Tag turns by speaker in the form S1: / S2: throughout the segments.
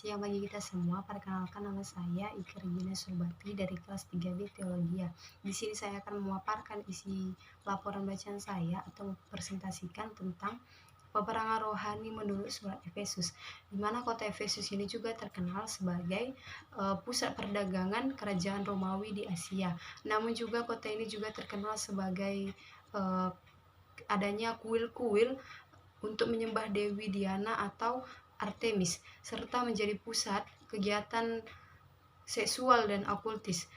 S1: siang bagi kita semua. Perkenalkan, nama saya Ika Regina Surbati dari kelas 3B Teologi. Di sini saya akan memaparkan isi laporan bacaan saya atau mempresentasikan tentang peperangan rohani menurut surat Efesus, di mana kota Efesus ini juga terkenal sebagai pusat perdagangan kerajaan Romawi di Asia. Namun juga kota ini juga terkenal sebagai adanya kuil-kuil untuk menyembah Dewi Diana atau Artemis, serta menjadi pusat kegiatan seksual dan okultis,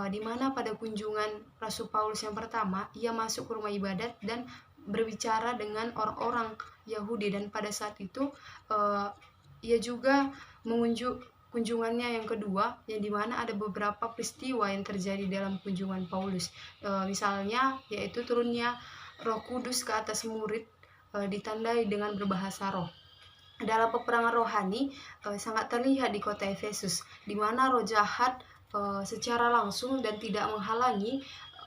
S1: di mana pada kunjungan Rasul Paulus yang pertama, ia masuk ke rumah ibadat dan berbicara dengan orang-orang Yahudi, dan pada saat itu ia juga kunjungannya yang kedua, yang dimana ada beberapa peristiwa yang terjadi dalam kunjungan Paulus, misalnya yaitu turunnya Roh Kudus ke atas murid, ditandai dengan berbahasa roh. Dalam peperangan rohani sangat terlihat di kota Efesus, di mana roh jahat secara langsung dan tidak menghalangi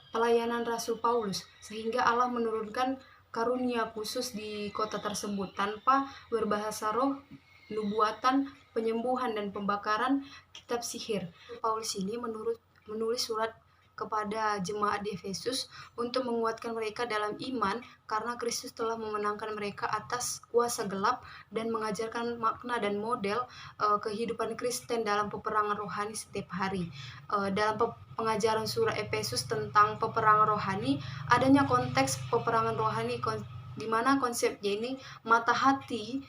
S1: pelayanan Rasul Paulus, sehingga Allah menurunkan karunia khusus di kota tersebut tanpa berbahasa roh, nubuatan, penyembuhan, dan pembakaran kitab sihir. Paulus ini menulis surat kepada jemaat di Efesus untuk menguatkan mereka dalam iman, karena Kristus telah memenangkan mereka atas kuasa gelap dan mengajarkan makna dan model kehidupan Kristen dalam peperangan rohani setiap hari. Dalam pengajaran surat Efesus tentang peperangan rohani, adanya konteks peperangan rohani di mana konsepnya ini mata hati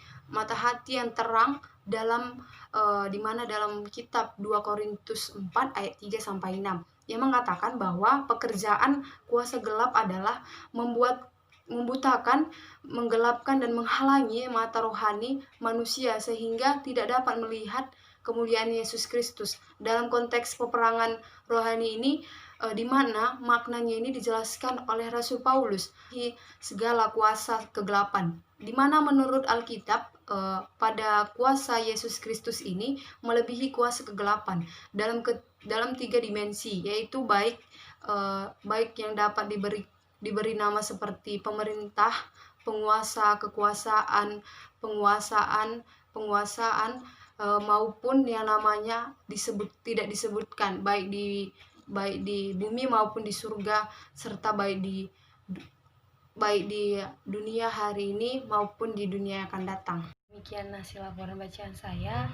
S1: yang terang dalam di mana dalam kitab 2 Korintus 4 ayat 3 sampai 6 yang mengatakan bahwa pekerjaan kuasa gelap adalah membutakan, menggelapkan, dan menghalangi mata rohani manusia sehingga tidak dapat melihat kemuliaan Yesus Kristus. Dalam konteks peperangan rohani ini, di mana maknanya ini dijelaskan oleh Rasul Paulus di segala kuasa kegelapan, di mana menurut Alkitab pada kuasa Yesus Kristus ini melebihi kuasa kegelapan dalam 3 dimensi, yaitu baik yang dapat diberi nama seperti pemerintah, penguasa, kekuasaan, penguasaan, maupun yang namanya tidak disebutkan, baik di bumi maupun di surga, serta baik di dunia hari ini maupun di dunia yang akan datang. Demikian hasil laporan bacaan saya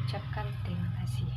S1: ucapkan terima kasih.